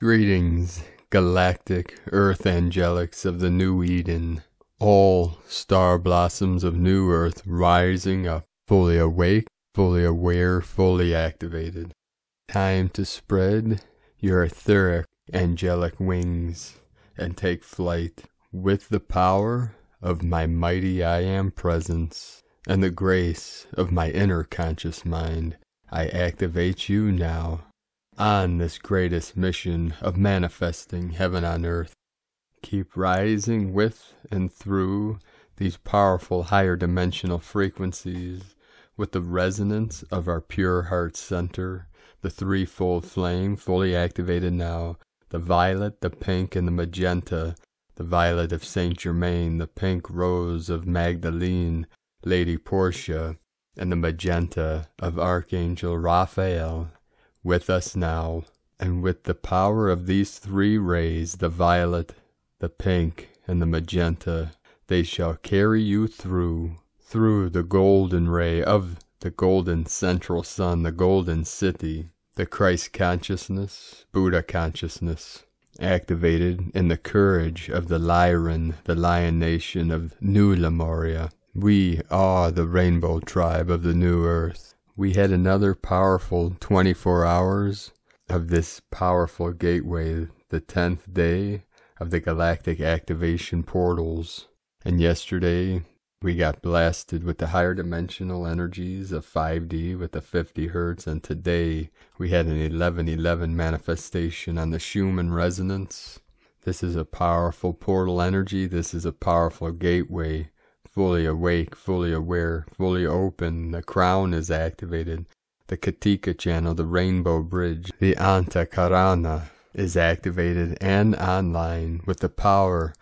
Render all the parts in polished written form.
Greetings, galactic earth angelics of the new Eden, all star blossoms of new earth rising up, fully awake, fully aware, fully activated. Time to spread your etheric angelic wings and take flight with the power of my mighty I Am presence and the grace of my inner conscious mind. I activate you now on this greatest mission of manifesting heaven on earth. Keep rising with and through these powerful higher dimensional frequencies with the resonance of our pure heart center, the threefold flame fully activated now, the violet, the pink, and the magenta, the violet of Saint Germain, the pink rose of Magdalene, Lady Portia, and the magenta of Archangel Raphael. With us now, and with the power of these three rays, the violet, the pink, and the magenta, they shall carry you through the golden ray of the golden central sun, the golden city, the Christ consciousness, Buddha consciousness, activated in the courage of the Lyran, the lion nation of New Lemuria. We are the rainbow tribe of the new earth. We had another powerful 24 hours of this powerful gateway, the 10th day of the galactic activation portals. And yesterday, we got blasted with the higher dimensional energies of 5D with the 50 hertz. And today, we had an 1111 manifestation on the Schumann resonance. This is a powerful portal energy. This is a powerful gateway. Fully awake, fully aware, fully open, the crown is activated, the Katika channel, the rainbow bridge, the Antakarana is activated and online with the power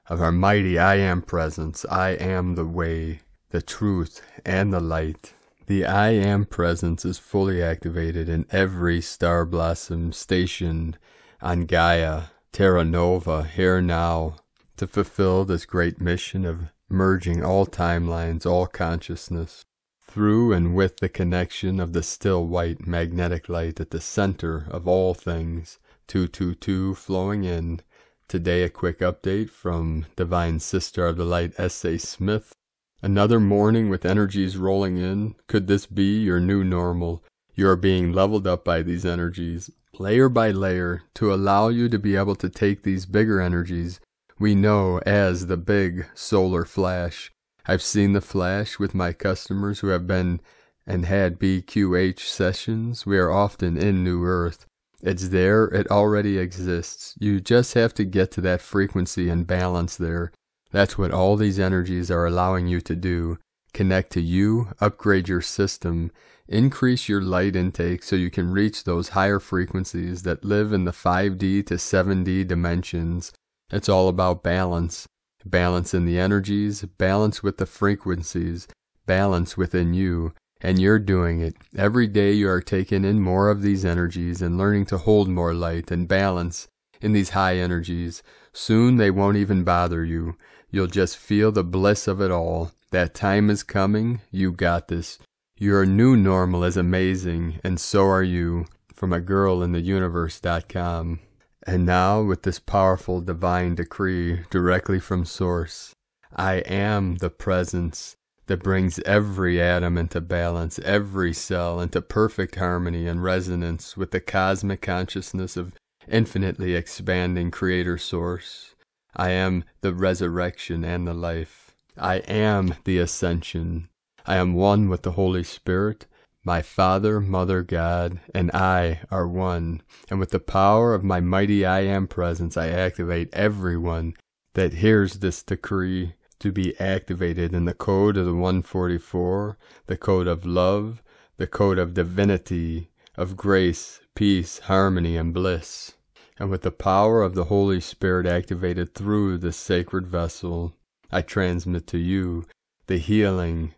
of our mighty I Am presence. I am the way, the truth, and the light. The I Am presence is fully activated in every star blossom stationed on Gaia, Terra Nova, here now, to fulfill this great mission of merging all timelines, all consciousness, through and with the connection of the still white magnetic light at the center of all things, 222 flowing in. Today a quick update from Divine Sister of the Light S.A. Smith. Another morning with energies rolling in. Could this be your new normal? You are being leveled up by these energies, layer by layer, to allow you to be able to take these bigger energies we know as the big solar flash. I've seen the flash with my customers who have been and had BQH sessions. We are often in New Earth. It's there, it already exists. You just have to get to that frequency and balance there. That's what all these energies are allowing you to do. Connect to you, upgrade your system, increase your light intake so you can reach those higher frequencies that live in the 5D to 7D dimensions. It's all about balance. Balance in the energies, balance with the frequencies, balance within you. And you're doing it. Every day you are taking in more of these energies and learning to hold more light and balance in these high energies. Soon they won't even bother you. You'll just feel the bliss of it all. That time is coming. You got this. Your new normal is amazing, and so are you. From agirlintheuniverse.com. And now, with this powerful divine decree directly from Source, I am the presence that brings every atom into balance, every cell into perfect harmony and resonance with the cosmic consciousness of infinitely expanding Creator Source. I am the resurrection and the life. I am the Ascension. I am one with the Holy Spirit. My Father, Mother, God, and I are one, and with the power of my mighty I Am presence, I activate everyone that hears this decree to be activated in the code of the 144, the code of love, the code of divinity, of grace, peace, harmony, and bliss. And with the power of the Holy Spirit activated through this sacred vessel, I transmit to you the healing,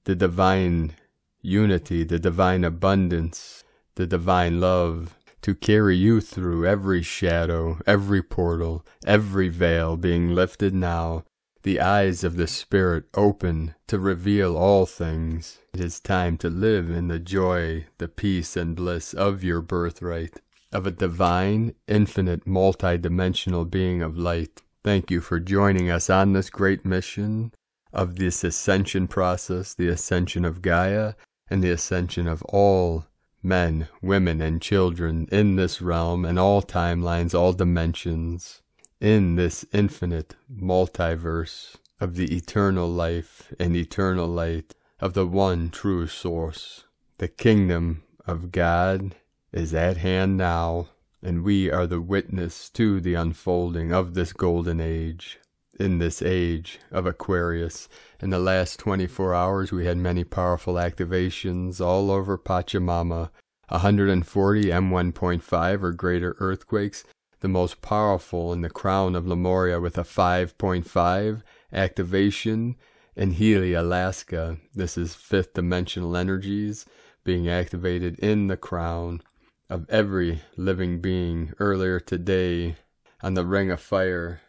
the divine unity, the divine abundance, the divine love, to carry you through every shadow, every portal, every veil being lifted now, the eyes of the Spirit open to reveal all things. It is time to live in the joy, the peace and bliss of your birthright, of a divine, infinite, multi-dimensional being of light. Thank you for joining us on this great mission of this ascension process, the ascension of Gaia, and the ascension of all men, women, and children in this realm and all timelines, all dimensions, in this infinite multiverse of the eternal life and eternal light of the one true source. The kingdom of God is at hand now, and we are the witness to the unfolding of this golden age. In this age of Aquarius, in the last 24 hours, we had many powerful activations all over Pachamama, 140 M1.5 or greater earthquakes, the most powerful in the crown of Lemuria with a 5.5 activation in Healy, Alaska. This is fifth dimensional energies being activated in the crown of every living being. Earlier today on the Ring of Fire,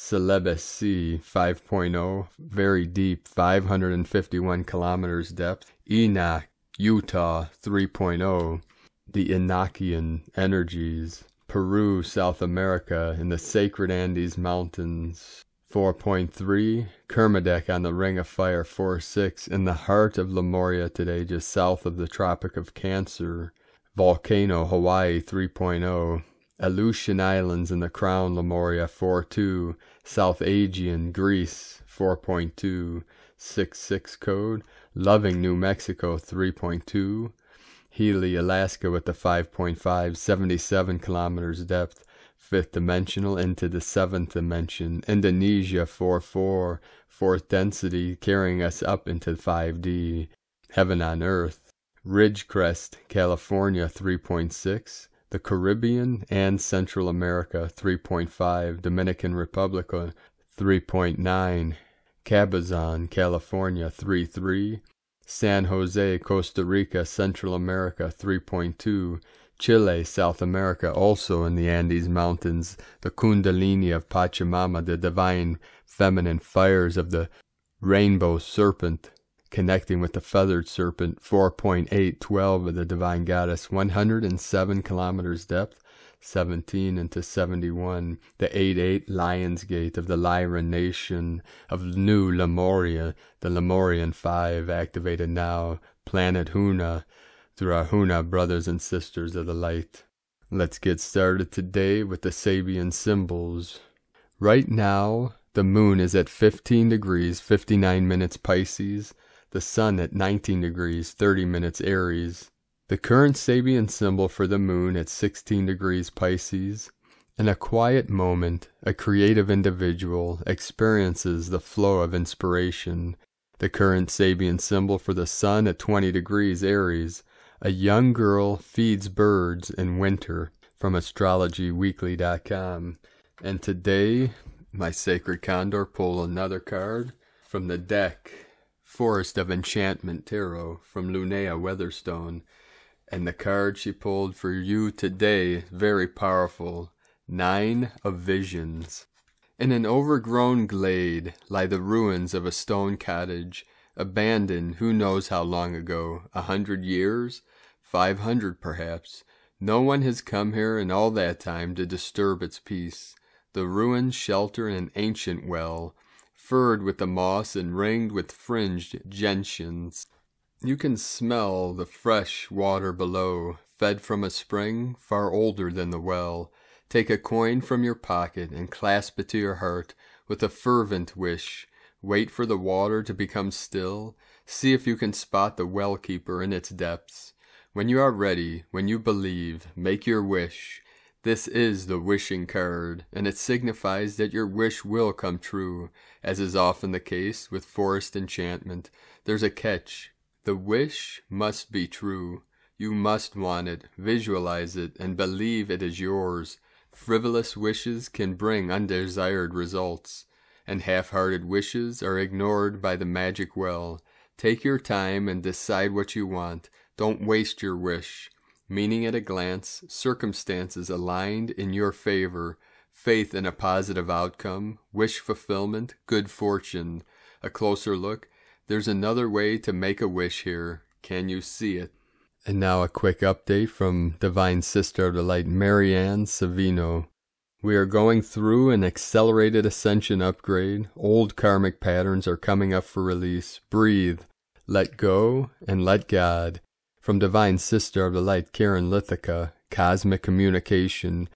Celebes Sea 5.0, very deep, 551 kilometers depth. Enoch, Utah 3.0, the Enochian energies. Peru, South America, in the sacred Andes Mountains 4.3, Kermadec on the Ring of Fire 4.6, in the heart of Lemuria today, just south of the Tropic of Cancer. Volcano, Hawaii 3.0, Aleutian Islands in the Crown, Lemuria 4.2, South Aegean, Greece 4.2, 6.6 code, Loving, New Mexico 3.2, Healy, Alaska with the 5.5, 77 kilometers depth, 5th dimensional into the 7th dimension, Indonesia 4.4, 4th density carrying us up into 5D, Heaven on Earth, Ridgecrest, California 3.6, the Caribbean and Central America 3.5, Dominican Republic 3.9, Cabazon, California 3.3, San Jose, Costa Rica, Central America 3.2, Chile, South America, also in the Andes Mountains, the Kundalini of Pachamama, the divine feminine fires of the rainbow serpent, connecting with the feathered serpent, 4.812 of the divine goddess, 107 kilometers depth, 17 into 71, the 8.8 Lion's Gate of the Lyran nation of New Lemuria, the Lemurian 5 activated now, planet Huna, through our Huna brothers and sisters of the light. Let's get started today with the Sabian symbols. Right now, the moon is at 15 degrees, 59 minutes Pisces, the sun at 19 degrees, 30 minutes Aries. The current Sabian symbol for the moon at 16 degrees Pisces. In a quiet moment, a creative individual experiences the flow of inspiration. The current Sabian symbol for the sun at 20 degrees Aries. A young girl feeds birds in winter, from astrologyweekly.com. And today, my sacred Condor pulled another card from the deck, Forest of Enchantment Tarot from Lunea Weatherstone. And the card she pulled for you today, very powerful, 9 of Visions. In an overgrown glade lie the ruins of a stone cottage, abandoned who knows how long ago, 100 years, 500 perhaps. No one has come here in all that time to disturb its peace. The ruins shelter an ancient well, furred with the moss and ringed with fringed gentians. You can smell the fresh water below, fed from a spring far older than the well. Take a coin from your pocket and clasp it to your heart with a fervent wish. Wait for the water to become still. See if you can spot the well keeper in its depths. When you are ready, when you believe, make your wish. This is the wishing card, and it signifies that your wish will come true. As is often the case with forest enchantment, there's a catch. The wish must be true. You must want it, visualize it, and believe it is yours. Frivolous wishes can bring undesired results, and half-hearted wishes are ignored by the magic well. Take your time and decide what you want. Don't waste your wish. Meaning at a glance, circumstances aligned in your favor, faith in a positive outcome, wish fulfillment, good fortune. A closer look, there's another way to make a wish here. Can you see it? And now a quick update from Divine Sister of the Light, Marianne Savino. We are going through an accelerated ascension upgrade. Old karmic patterns are coming up for release. Breathe, let go, and let God. From Divine Sister of the Light, Karen Lithica, Cosmic Communication.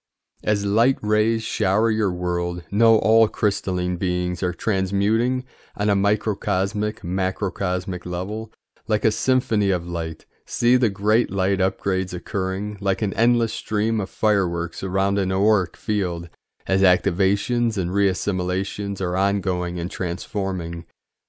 As light rays shower your world, know all crystalline beings are transmuting on a microcosmic, macrocosmic level, like a symphony of light. See the great light upgrades occurring like an endless stream of fireworks around an auric field, as activations and reassimilations are ongoing and transforming.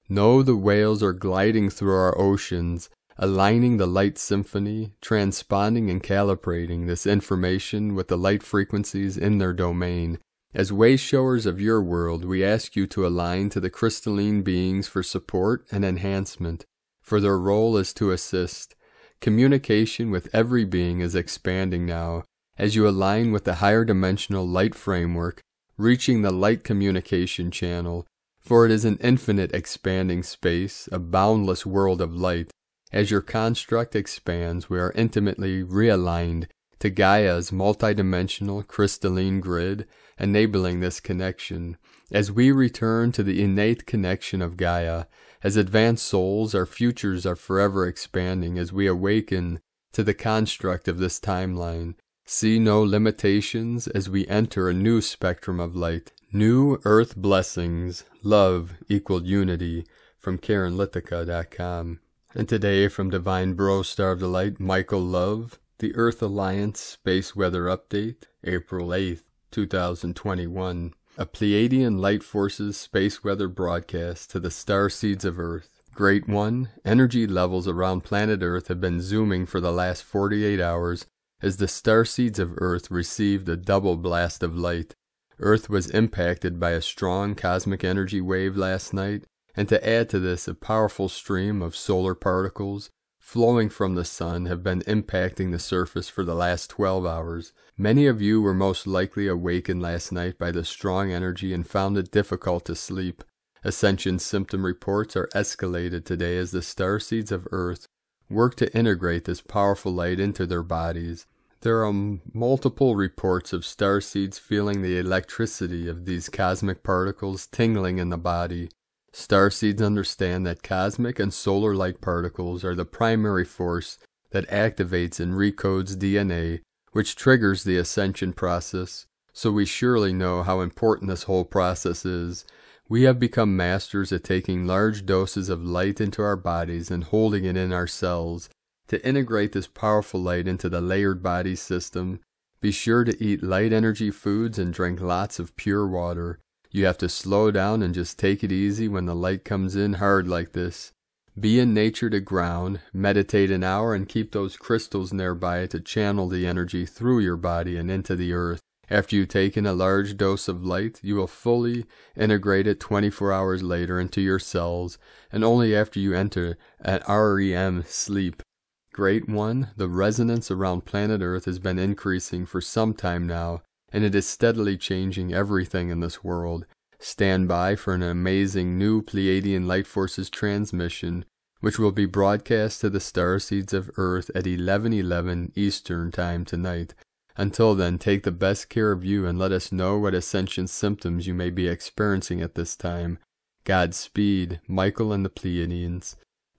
Know the whales are gliding through our oceans, aligning the light symphony, transponding and calibrating this information with the light frequencies in their domain. As wayshowers of your world, we ask you to align to the crystalline beings for support and enhancement, for their role is to assist. Communication with every being is expanding now, as you align with the higher dimensional light framework, reaching the light communication channel, for it is an infinite expanding space, a boundless world of light. As your construct expands, we are intimately realigned to Gaia's multidimensional crystalline grid, enabling this connection. As we return to the innate connection of Gaia, as advanced souls, our futures are forever expanding as we awaken to the construct of this timeline. See no limitations as we enter a new spectrum of light. New earth blessings, love equal unity, from KarenLithica.com. And today from Divine Bro Star of the Light, Michael Love, the Earth Alliance Space Weather Update, April 8th, 2021. A Pleiadian Light Forces Space Weather broadcast to the star seeds of Earth. Great One, energy levels around planet Earth have been zooming for the last 48 hours as the star seeds of Earth received a double blast of light. Earth was impacted by a strong cosmic energy wave last night, and to add to this, a powerful stream of solar particles flowing from the sun have been impacting the surface for the last 12 hours. Many of you were most likely awakened last night by the strong energy and found it difficult to sleep. Ascension symptom reports are escalated today as the starseeds of Earth work to integrate this powerful light into their bodies. There are multiple reports of starseeds feeling the electricity of these cosmic particles tingling in the body. Starseeds understand that cosmic and solar light particles are the primary force that activates and recodes DNA, which triggers the ascension process, so we surely know how important this whole process is. We have become masters at taking large doses of light into our bodies and holding it in our cells. To integrate this powerful light into the layered body system, be sure to eat light energy foods and drink lots of pure water. You have to slow down and just take it easy when the light comes in hard like this. Be in nature to ground, meditate an hour and keep those crystals nearby to channel the energy through your body and into the earth. After you've taken a large dose of light, you will fully integrate it 24 hours later into your cells, and only after you enter an REM sleep. Great One, the resonance around planet Earth has been increasing for some time now, and it is steadily changing everything in this world. Stand by for an amazing new Pleiadian Light Forces transmission, which will be broadcast to the starseeds of Earth at 11:11 Eastern Time tonight. Until then, take the best care of you and let us know what ascension symptoms you may be experiencing at this time. Godspeed, Michael and the Pleiadians.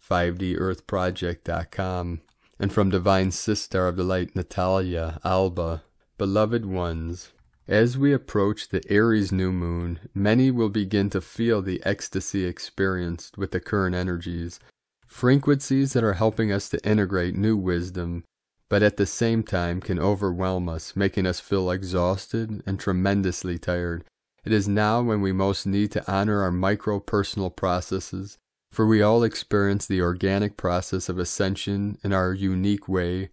5DEarthProject.com. And from Divine Sister of the Light, Natalia Alba. Beloved ones, as we approach the Aries new moon, many will begin to feel the ecstasy experienced with the current energies, frequencies that are helping us to integrate new wisdom, but at the same time can overwhelm us, making us feel exhausted and tremendously tired. It is now when we most need to honor our micro-personal processes, for we all experience the organic process of ascension in our unique way,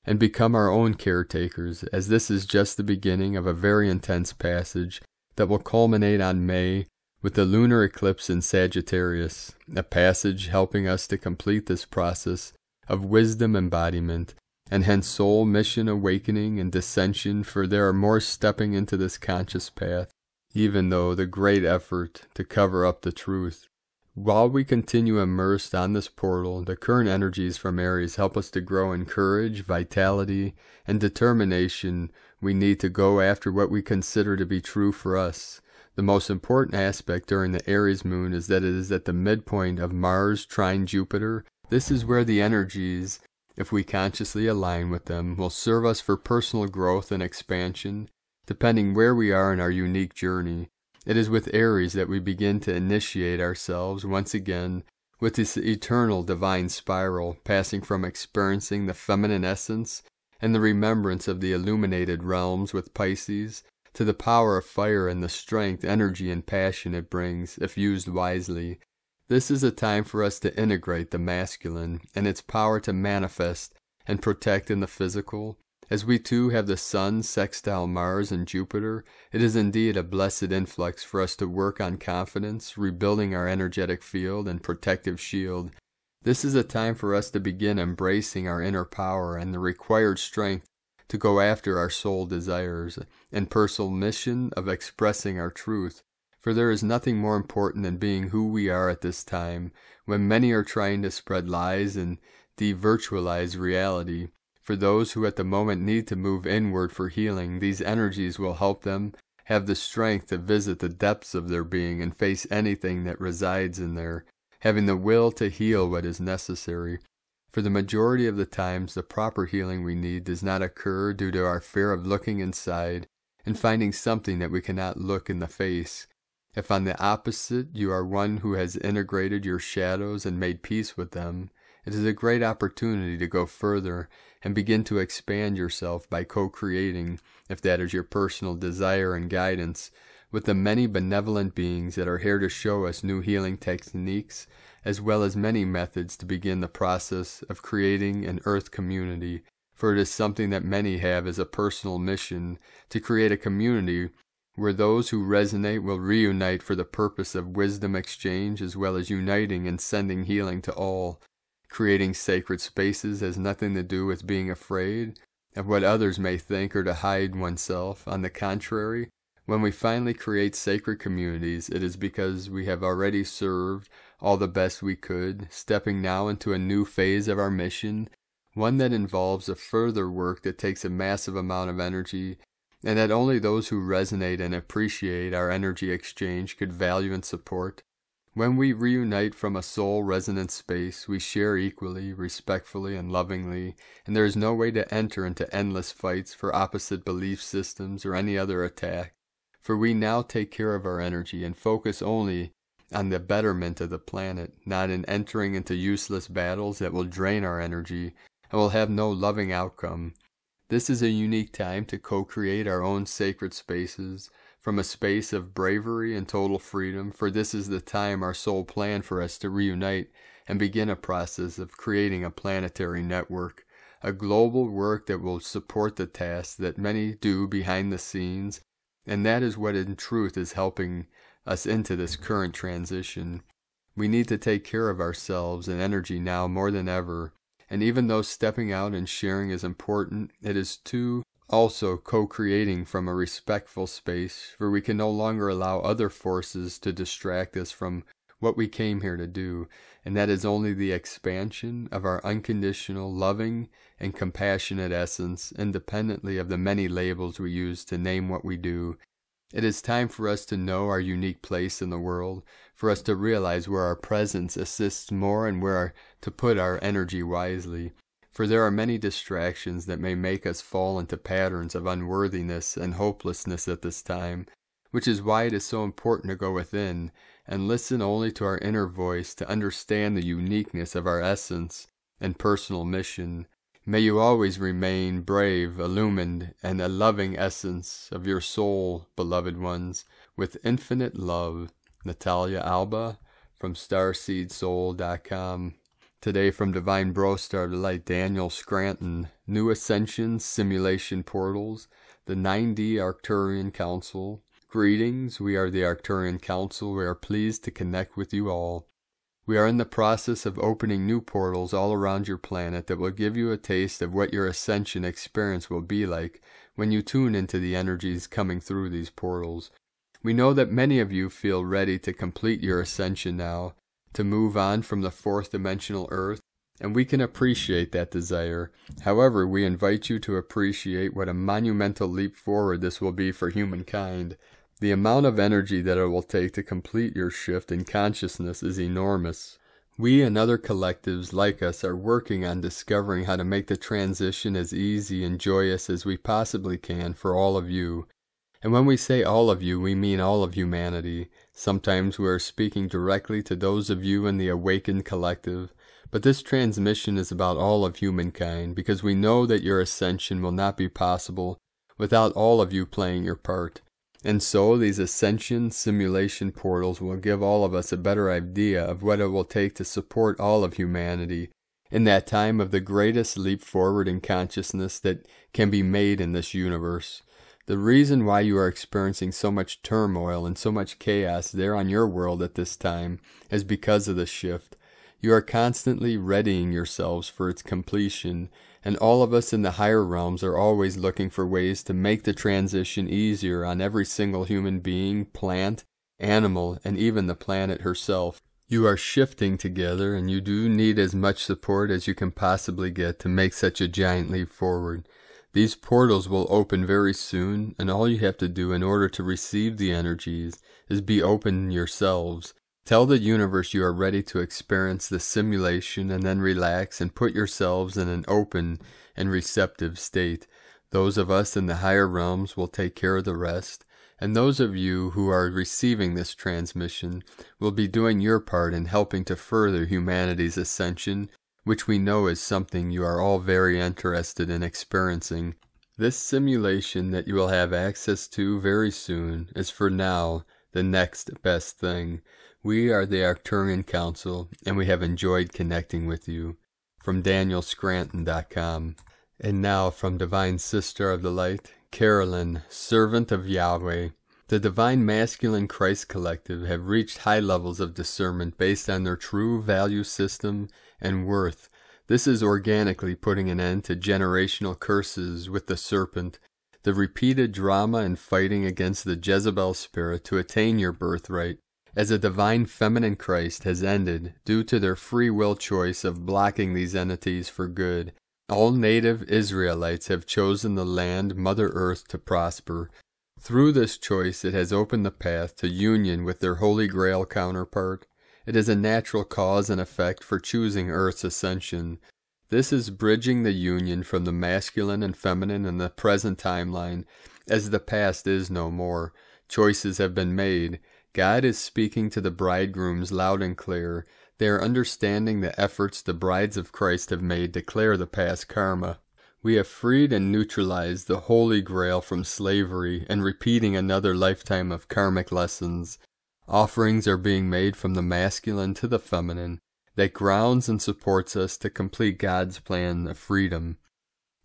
and become our own caretakers, as this is just the beginning of a very intense passage that will culminate on May, with the lunar eclipse in Sagittarius, a passage helping us to complete this process of wisdom embodiment, and hence soul mission awakening and dissension, for there are more stepping into this conscious path, even though the great effort to cover up the truth. While we continue immersed on this portal, the current energies from Aries help us to grow in courage, vitality, and determination we need to go after what we consider to be true for us. The most important aspect during the Aries moon is that it is at the midpoint of Mars trine Jupiter. This is where the energies, if we consciously align with them, will serve us for personal growth and expansion, depending where we are in our unique journey. It is with Aries that we begin to initiate ourselves once again with this eternal divine spiral, passing from experiencing the feminine essence and the remembrance of the illuminated realms with Pisces, to the power of fire and the strength, energy, and passion it brings, if used wisely. This is a time for us to integrate the masculine and its power to manifest and protect in the physical. As we too have the Sun sextile Mars and Jupiter, it is indeed a blessed influx for us to work on confidence, rebuilding our energetic field and protective shield. This is a time for us to begin embracing our inner power and the required strength to go after our soul desires and personal mission of expressing our truth. For there is nothing more important than being who we are at this time, when many are trying to spread lies and de-virtualize reality. For those who at the moment need to move inward for healing, these energies will help them have the strength to visit the depths of their being and face anything that resides in there, having the will to heal what is necessary. For the majority of the times, the proper healing we need does not occur due to our fear of looking inside and finding something that we cannot look in the face. If on the opposite you are one who has integrated your shadows and made peace with them, it is a great opportunity to go further and begin to expand yourself by co-creating, if that is your personal desire and guidance, with the many benevolent beings that are here to show us new healing techniques, as well as many methods to begin the process of creating an earth community. For it is something that many have as a personal mission, to create a community where those who resonate will reunite for the purpose of wisdom exchange, as well as uniting and sending healing to all. Creating sacred spaces has nothing to do with being afraid of what others may think or to hide oneself. On the contrary, when we finally create sacred communities, it is because we have already served all the best we could, stepping now into a new phase of our mission, one that involves a further work that takes a massive amount of energy, and that only those who resonate and appreciate our energy exchange could value and support. When we reunite from a soul-resonant space, we share equally, respectfully, and lovingly, and there is no way to enter into endless fights for opposite belief systems or any other attack, for we now take care of our energy and focus only on the betterment of the planet, not in entering into useless battles that will drain our energy and will have no loving outcome. This is a unique time to co-create our own sacred spaces, from a space of bravery and total freedom, for this is the time our soul planned for us to reunite and begin a process of creating a planetary network, a global work that will support the tasks that many do behind the scenes, and that is what in truth is helping us into this current transition. We need to take care of ourselves and energy now more than ever, and even though stepping out and sharing is important, it is too also co-creating from a respectful space, for we can no longer allow other forces to distract us from what we came here to do, and that is only the expansion of our unconditional, loving, and compassionate essence, independently of the many labels we use to name what we do. It is time for us to know our unique place in the world, for us to realize where our presence assists more and where to put our energy wisely. For there are many distractions that may make us fall into patterns of unworthiness and hopelessness at this time, which is why it is so important to go within and listen only to our inner voice to understand the uniqueness of our essence and personal mission. May you always remain brave, illumined, and a loving essence of your soul, beloved ones, with infinite love. Natalia Alba from StarseedSoul.com. Today from Divine Bro Star to Light, Daniel Scranton. New Ascension Simulation Portals, the 9D Arcturian Council, Greetings, we are the Arcturian Council. We are pleased to connect with you all. We are in the process of opening new portals all around your planet that will give you a taste of what your Ascension experience will be like when you tune into the energies coming through these portals. We know that many of you feel ready to complete your Ascension now, to move on from the fourth dimensional Earth, and we can appreciate that desire. However, we invite you to appreciate what a monumental leap forward this will be for humankind. The amount of energy that it will take to complete your shift in consciousness is enormous. We and other collectives like us are working on discovering how to make the transition as easy and joyous as we possibly can for all of you. And when we say all of you, we mean all of humanity. Sometimes we are speaking directly to those of you in the awakened collective, but this transmission is about all of humankind because we know that your ascension will not be possible without all of you playing your part. And so these Ascension simulation portals will give all of us a better idea of what it will take to support all of humanity in that time of the greatest leap forward in consciousness that can be made in this universe. The reason why you are experiencing so much turmoil and so much chaos there on your world at this time is because of the shift. You are constantly readying yourselves for its completion, and all of us in the higher realms are always looking for ways to make the transition easier on every single human being, plant, animal, and even the planet herself. You are shifting together, and you do need as much support as you can possibly get to make such a giant leap forward. These portals will open very soon, and all you have to do in order to receive the energies is be open yourselves. Tell the universe you are ready to experience the simulation and then relax and put yourselves in an open and receptive state. Those of us in the higher realms will take care of the rest, and those of you who are receiving this transmission will be doing your part in helping to further humanity's ascension, which we know is something you are all very interested in experiencing. This simulation that you will have access to very soon is for now the next best thing. We are the Arcturian Council, and we have enjoyed connecting with you. From DanielScranton.com. And now from Divine Sister of the Light, Carolyn, Servant of Yahweh. The Divine Masculine Christ Collective have reached high levels of discernment based on their true value system and worth. This is organically putting an end to generational curses with the serpent, the repeated drama and fighting against the Jezebel spirit to attain your birthright, as a divine feminine Christ has ended due to their free will choice of blocking these entities for good. All native Israelites have chosen the land, Mother Earth, to prosper. Through this choice it has opened the path to union with their Holy Grail counterpart. It is a natural cause and effect for choosing Earth's ascension. This is bridging the union from the masculine and feminine in the present timeline, as the past is no more. Choices have been made. God is speaking to the bridegrooms loud and clear. They are understanding the efforts the brides of Christ have made to clear the past karma. We have freed and neutralized the Holy Grail from slavery and repeating another lifetime of karmic lessons. Offerings are being made from the masculine to the feminine that grounds and supports us to complete God's plan of freedom.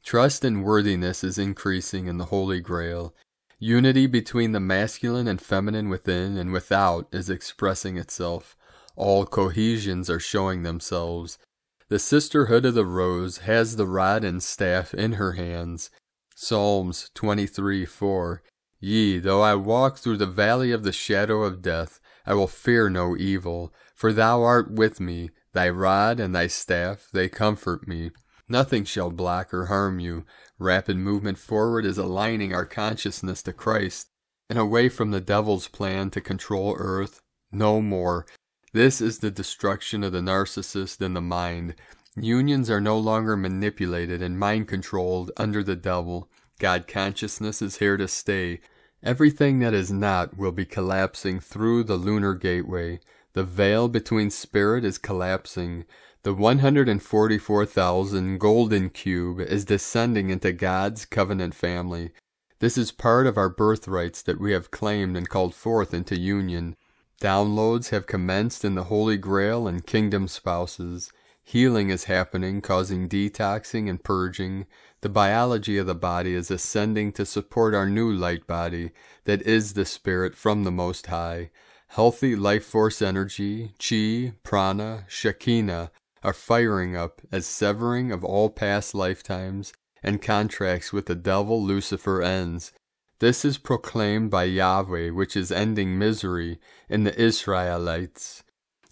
Trust and worthiness is increasing in the Holy Grail. Unity between the masculine and feminine within and without is expressing itself. All cohesions are showing themselves. The Sisterhood of the Rose has the rod and staff in her hands. Psalms 23:4. Yea, though I walk through the valley of the shadow of death, I will fear no evil, for thou art with me. Thy rod and thy staff, they comfort me. Nothing shall block or harm you. Rapid movement forward is aligning our consciousness to Christ and away from the devil's plan to control Earth. No more. This is the destruction of the narcissist and the mind. Unions are no longer manipulated and mind-controlled under the devil. God consciousness is here to stay. Everything that is not will be collapsing through the lunar gateway. The veil between spirit is collapsing. The 144,000 golden cube is descending into God's covenant family. This is part of our birthrights that we have claimed and called forth into union. Downloads have commenced in the Holy Grail and Kingdom spouses. Healing is happening, causing detoxing and purging. The biology of the body is ascending to support our new light body that is the spirit from the Most High. Healthy life force energy, chi, prana, shekinah, are firing up as severing of all past lifetimes and contracts with the devil Lucifer ends. This is proclaimed by Yahweh, which is ending misery in the Israelites.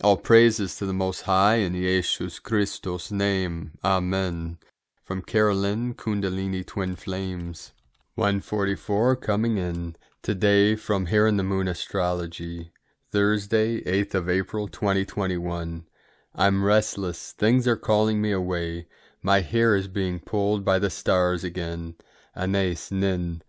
All praises to the Most High in Jesus Christus' name. Amen. From Caroline, Kundalini Twin Flames. 144 coming in. Today from Here in the Moon Astrology. Thursday, 8th of April, 2021. I'm restless. Things are calling me away. My hair is being pulled by the stars again. Anais Nin.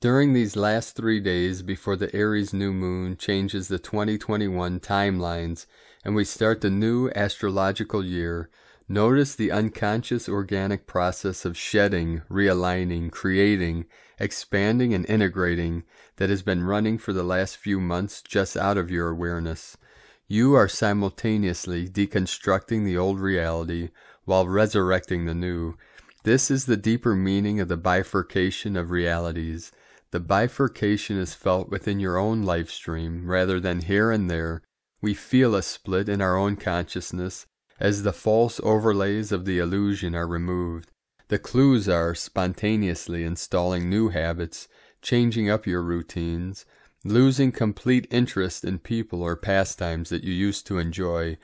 During these last 3 days before the Aries new moon changes the 2021 timelines and we start the new astrological year, notice the unconscious organic process of shedding, realigning, creating, expanding, and integrating that has been running for the last few months just out of your awareness. You are simultaneously deconstructing the old reality while resurrecting the new. This is the deeper meaning of the bifurcation of realities. The bifurcation is felt within your own life stream rather than here and there. We feel a split in our own consciousness as the false overlays of the illusion are removed. The clues are spontaneously installing new habits, changing up your routines, losing complete interest in people or pastimes that you used to enjoy,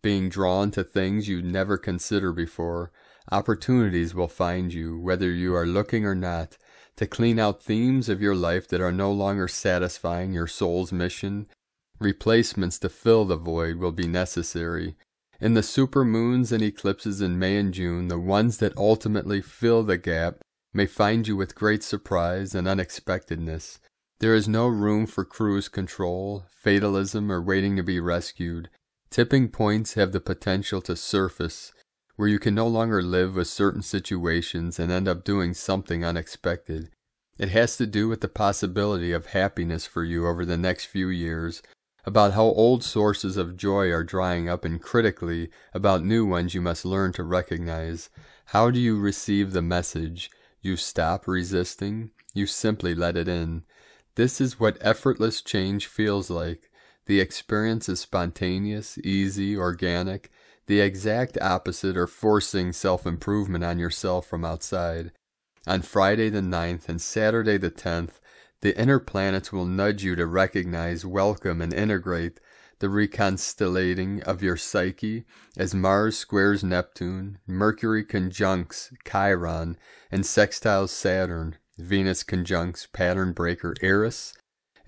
being drawn to things you'd never considered before. Opportunities will find you, whether you are looking or not, to clean out themes of your life that are no longer satisfying your soul's mission. Replacements to fill the void will be necessary. In the supermoons and eclipses in May and June, the ones that ultimately fill the gap may find you with great surprise and unexpectedness. There is no room for cruise control, fatalism, or waiting to be rescued. Tipping points have the potential to surface, where you can no longer live with certain situations and end up doing something unexpected. It has to do with the possibility of happiness for you over the next few years, about how old sources of joy are drying up, and critically, about new ones you must learn to recognize. How do you receive the message? You stop resisting. You simply let it in. This is what effortless change feels like. The experience is spontaneous, easy, organic. The exact opposite are forcing self-improvement on yourself from outside. On Friday the 9th and Saturday the 10th, the inner planets will nudge you to recognize, welcome, and integrate the reconstellating of your psyche as Mars squares Neptune, Mercury conjuncts Chiron, and sextiles Saturn, Venus conjuncts pattern breaker Eris,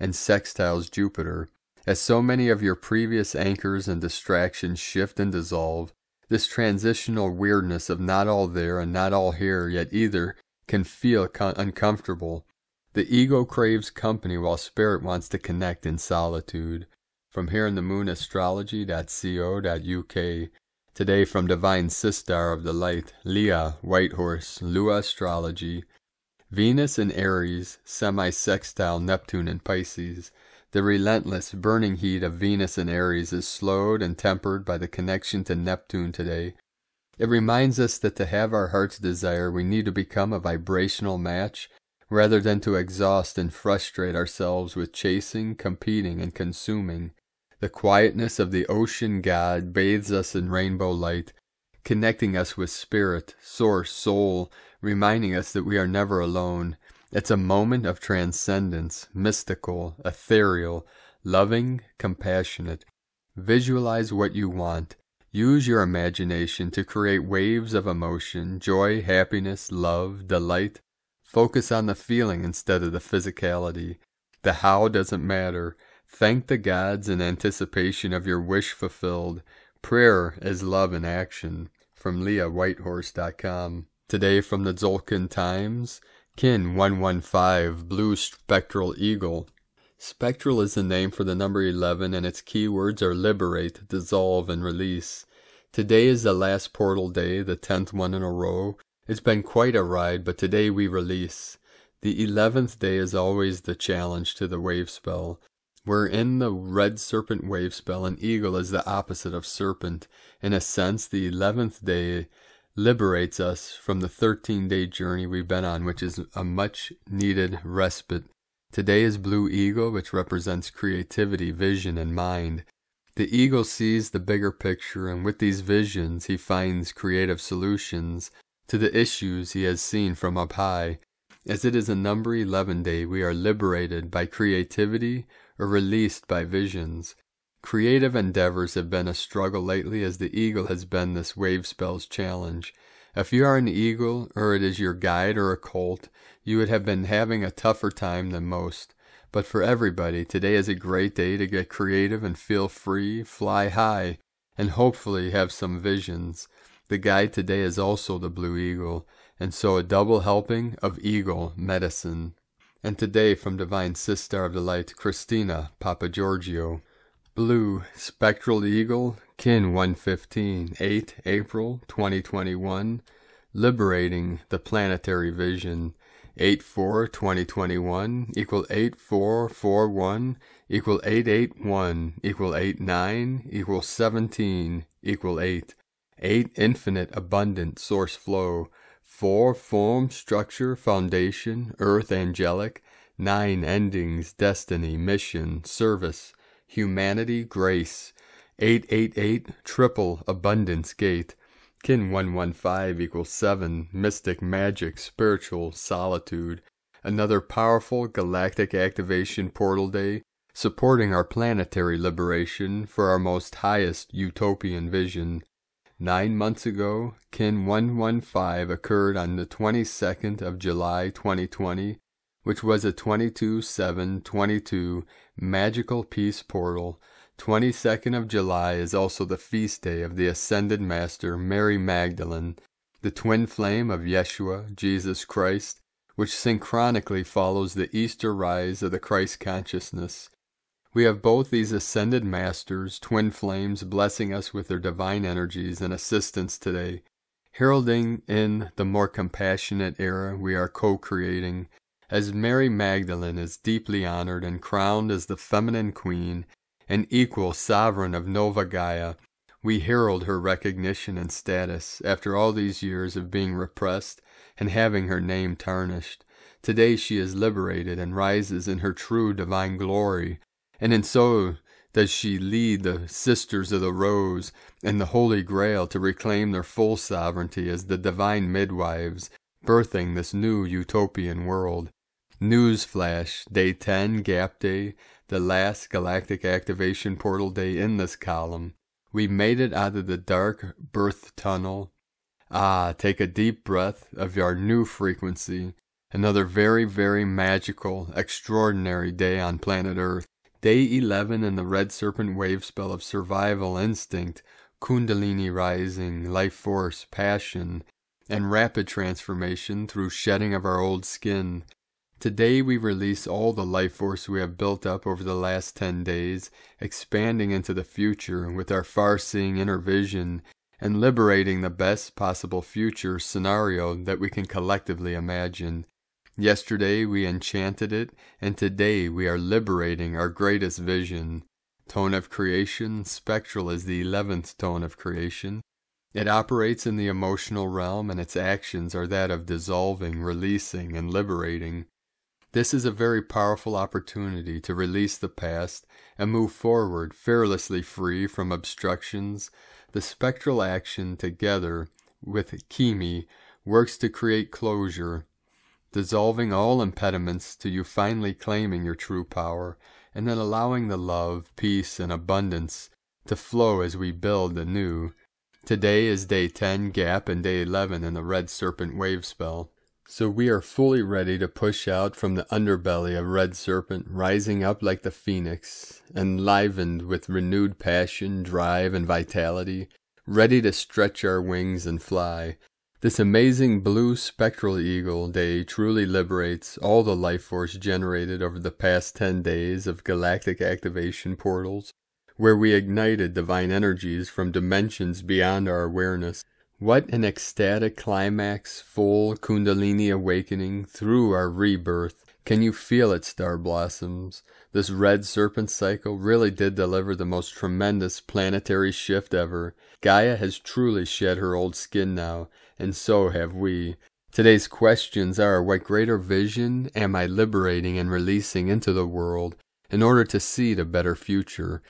and sextiles Jupiter. As so many of your previous anchors and distractions shift and dissolve, this transitional weirdness of not all there and not all here, yet either, can feel uncomfortable. The ego craves company while spirit wants to connect in solitude. From Here in the Moon Astrology.co.uk. Today from Divine Sistar of the Light, Leah, Whitehorse, Lua Astrology. Venus in Aries, semi-sextile Neptune in Pisces. The relentless, burning heat of Venus in Aries is slowed and tempered by the connection to Neptune today. It reminds us that to have our heart's desire, we need to become a vibrational match, rather than to exhaust and frustrate ourselves with chasing, competing, and consuming. The quietness of the ocean god bathes us in rainbow light, connecting us with spirit, source, soul, reminding us that we are never alone. It's a moment of transcendence, mystical, ethereal, loving, compassionate. Visualize what you want. Use your imagination to create waves of emotion, joy, happiness, love, delight. Focus on the feeling instead of the physicality. The how doesn't matter. Thank the gods in anticipation of your wish fulfilled. Prayer is love in action. From LeahWhitehorse.com. Today from the Tzolk'in Times. Kin 115, Blue Spectral Eagle. Spectral is the name for the number 11, and its keywords are liberate, dissolve, and release. Today is the last portal day, the 10th one in a row. It's been quite a ride, but today we release. The 11th day is always the challenge to the wave spell. We're in the red serpent wave spell, and eagle is the opposite of serpent. In a sense, the 11th day liberates us from the 13-day journey we've been on, which is a much needed respite. Today is blue eagle, which represents creativity, vision, and mind. The eagle sees the bigger picture, and with these visions he finds creative solutions to the issues he has seen from up high. As it is a number 11 day, we are liberated by creativity or released by visions. Creative endeavors have been a struggle lately, as the eagle has been this wave spell's challenge. If you are an eagle, or it is your guide or occult, you would have been having a tougher time than most. But for everybody, today is a great day to get creative and feel free, fly high, and hopefully have some visions. The guide today is also the blue eagle, and so a double helping of eagle medicine. And today, from Divine Sister of the Light, Christina Papa Giorgio. Blue spectral eagle, kin 115, 8 April 2021, liberating the planetary vision. 8/4/2021 equal 8441 equal 881 equal 89 equal 17 equal 8. 8 infinite abundant source flow. 4 form, structure, foundation, earth, angelic. 9 endings, destiny, mission, service, humanity, grace. 888 triple abundance gate. Kin 115 equals 7, mystic, magic, spiritual, solitude. Another powerful galactic activation portal day, supporting our planetary liberation for our most highest utopian vision. 9 months ago, kin 115 occurred on the 22nd of July 2020, which was a 22/7/22 magical peace portal. 22nd of July is also the feast day of the Ascended Master, Mary Magdalene, the twin flame of Yeshua, Jesus Christ, which synchronically follows the Easter rise of the Christ consciousness. We have both these Ascended Masters, twin flames, blessing us with their divine energies and assistance today, heralding in the more compassionate era we are co-creating, as Mary Magdalene is deeply honored and crowned as the feminine queen, an equal sovereign of Nova Gaia. We herald her recognition and status after all these years of being repressed and having her name tarnished. Today she is liberated and rises in her true divine glory, and in so does she lead the Sisters of the Rose and the Holy Grail to reclaim their full sovereignty as the divine midwives, birthing this new utopian world. Newsflash, Day 10, Gap Day, the last galactic activation portal day in this column. We made it out of the dark birth tunnel. Take a deep breath of our new frequency. Another very, very magical, extraordinary day on planet Earth. Day 11 in the red serpent wave spell of survival instinct, Kundalini rising, life force, passion, and rapid transformation through shedding of our old skin. Today we release all the life force we have built up over the last 10 days, expanding into the future with our far-seeing inner vision and liberating the best possible future scenario that we can collectively imagine. Yesterday we enchanted it, and today we are liberating our greatest vision. Tone of creation, spectral is the 11th tone of creation. It operates in the emotional realm, and its actions are that of dissolving, releasing, and liberating. This is a very powerful opportunity to release the past and move forward fearlessly free from obstructions. The spectral action, together with Kimi, works to create closure, dissolving all impediments to you finally claiming your true power, and then allowing the love, peace, and abundance to flow as we build anew. Today is Day 10 Gap and Day 11 in the Red Serpent Wave Spell. So we are fully ready to push out from the underbelly of Red Serpent, rising up like the phoenix, enlivened with renewed passion, drive, and vitality, ready to stretch our wings and fly. This amazing blue spectral eagle day truly liberates all the life force generated over the past 10 days of galactic activation portals, where we ignited divine energies from dimensions beyond our awareness. What an ecstatic climax, full Kundalini awakening through our rebirth. Can you feel it, star blossoms? This red serpent cycle really did deliver the most tremendous planetary shift ever. Gaia has truly shed her old skin now, and so have we. Today's questions are, what greater vision am I liberating and releasing into the world in order to seed a better future?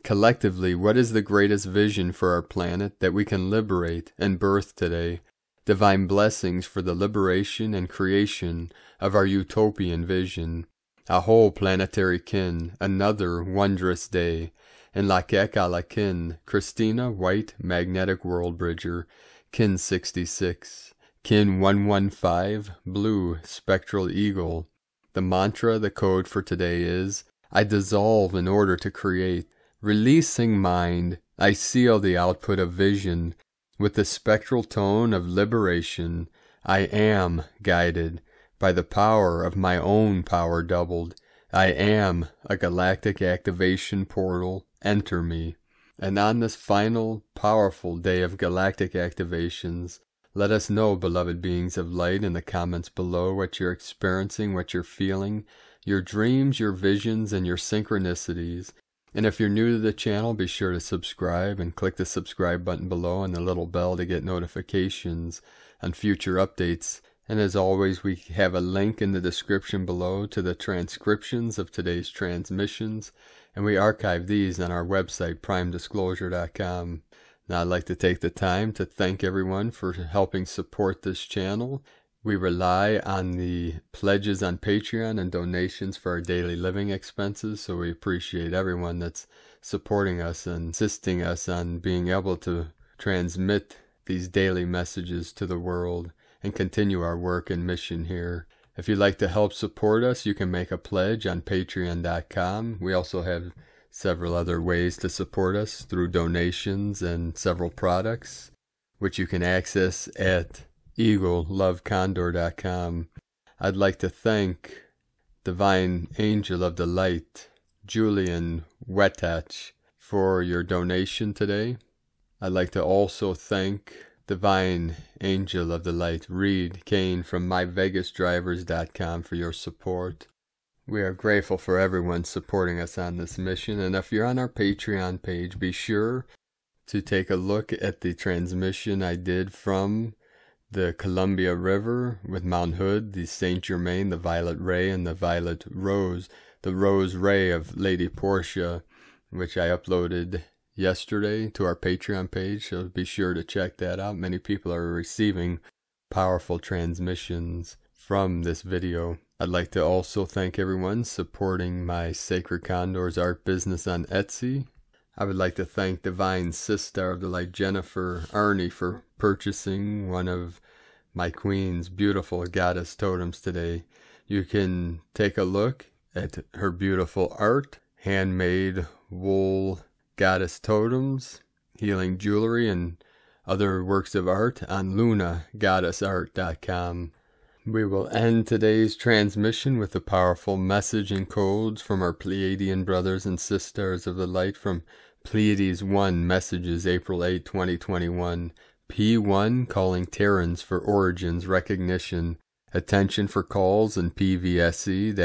Collectively, what is the greatest vision for our planet that we can liberate and birth today? Divine blessings for the liberation and creation of our utopian vision. A whole planetary kin, another wondrous day. In Lakek ala kin, Christina White, Magnetic World Bridger, kin 66. Kin 115, Blue, Spectral Eagle. The mantra, the code for today is, I dissolve in order to create. Releasing mind, I seal the output of vision. With the spectral tone of liberation, I am guided by the power of my own power doubled. I am a galactic activation portal. Enter me. And on this final, powerful day of galactic activations, let us know, beloved beings of light, in the comments below what you're experiencing, what you're feeling, your dreams, your visions, and your synchronicities. And if you're new to the channel, be sure to subscribe and click the subscribe button below and the little bell to get notifications on future updates. And as always, we have a link in the description below to the transcriptions of today's transmissions, and we archive these on our website, primedisclosure.com. Now, I'd like to take the time to thank everyone for helping support this channel. We rely on the pledges on Patreon and donations for our daily living expenses, so we appreciate everyone that's supporting us and assisting us on being able to transmit these daily messages to the world and continue our work and mission here. If you'd like to help support us, you can make a pledge on patreon.com. We also have several other ways to support us through donations and several products, which you can access at EagleLoveCondor.com. I'd like to thank Divine Angel of the Light, Julian Wetach, for your donation today. I'd like to also thank Divine Angel of the Light, Reed Kane from MyVegasDrivers.com, for your support. We are grateful for everyone supporting us on this mission, and if you're on our Patreon page, be sure to take a look at the transmission I did from the Columbia River with Mount Hood, the Saint Germain, the Violet Ray, and the Violet Rose, the Rose Ray of Lady Portia, which I uploaded yesterday to our Patreon page, so be sure to check that out. Many people are receiving powerful transmissions from this video. I'd like to also thank everyone supporting my Sacred Condors art business on Etsy. I would like to thank Divine Sister of the Light, Jennifer Arney, for purchasing one of my queen's beautiful goddess totems today. You can take a look at her beautiful art, handmade wool goddess totems, healing jewelry, and other works of art on lunagoddessart.com. We will end today's transmission with a powerful message and codes from our Pleiadian brothers and sisters of the light from Pleiades 1 Messages, April 8, 2021. P1 calling Terrans for origins recognition. Attention for calls in PVSE-SDE.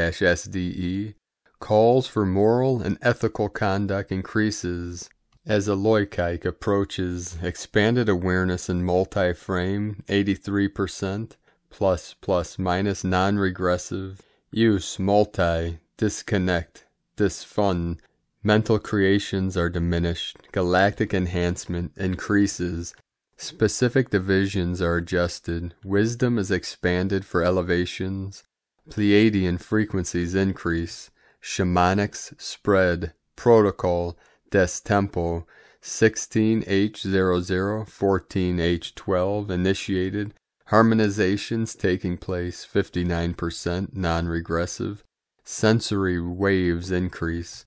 Calls for moral and ethical conduct increases as a Loikike approaches expanded awareness in multi-frame 83%. Plus minus non-regressive, use multi, disconnect, disfun, mental creations are diminished, galactic enhancement increases, specific divisions are adjusted, wisdom is expanded for elevations, Pleiadian frequencies increase, shamanics spread, protocol, des tempo, 16H00, 14H12 initiated, harmonizations taking place, 59% non-regressive. Sensory waves increase.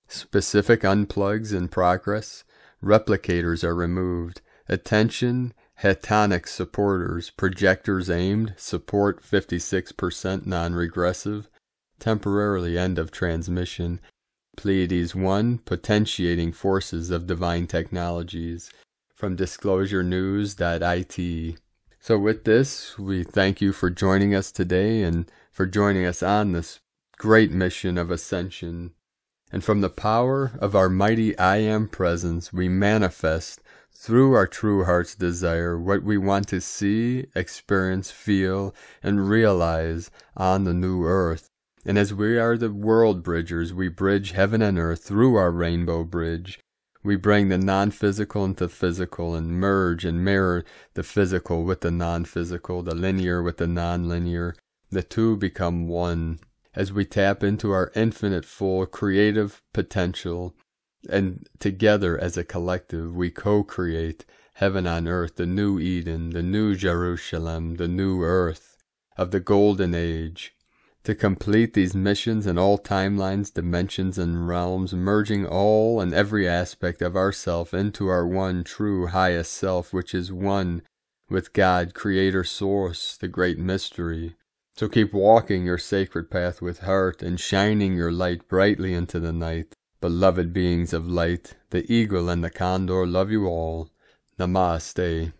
Specific unplugs in progress. Replicators are removed. Attention, hetonic supporters. Projectors aimed. Support 56% non-regressive. Temporarily end of transmission. Pleiades 1, potentiating forces of divine technologies. From disclosurenews.it. So with this, we thank you for joining us today and for joining us on this great mission of ascension. And from the power of our mighty I Am presence, we manifest through our true heart's desire what we want to see, experience, feel, and realize on the new earth. And as we are the world bridgers, we bridge heaven and earth through our rainbow bridge. We bring the non-physical into physical and merge and mirror the physical with the non-physical, the linear with the non-linear. The two become one as we tap into our infinite full creative potential, and together as a collective we co-create heaven on earth, the new Eden, the new Jerusalem, the new earth of the golden age. To complete these missions in all timelines, dimensions, and realms, merging all and every aspect of ourself into our one true highest self, which is one with God, Creator Source, the great mystery. So keep walking your sacred path with heart and shining your light brightly into the night. Beloved beings of light, the eagle and the condor love you all. Namaste.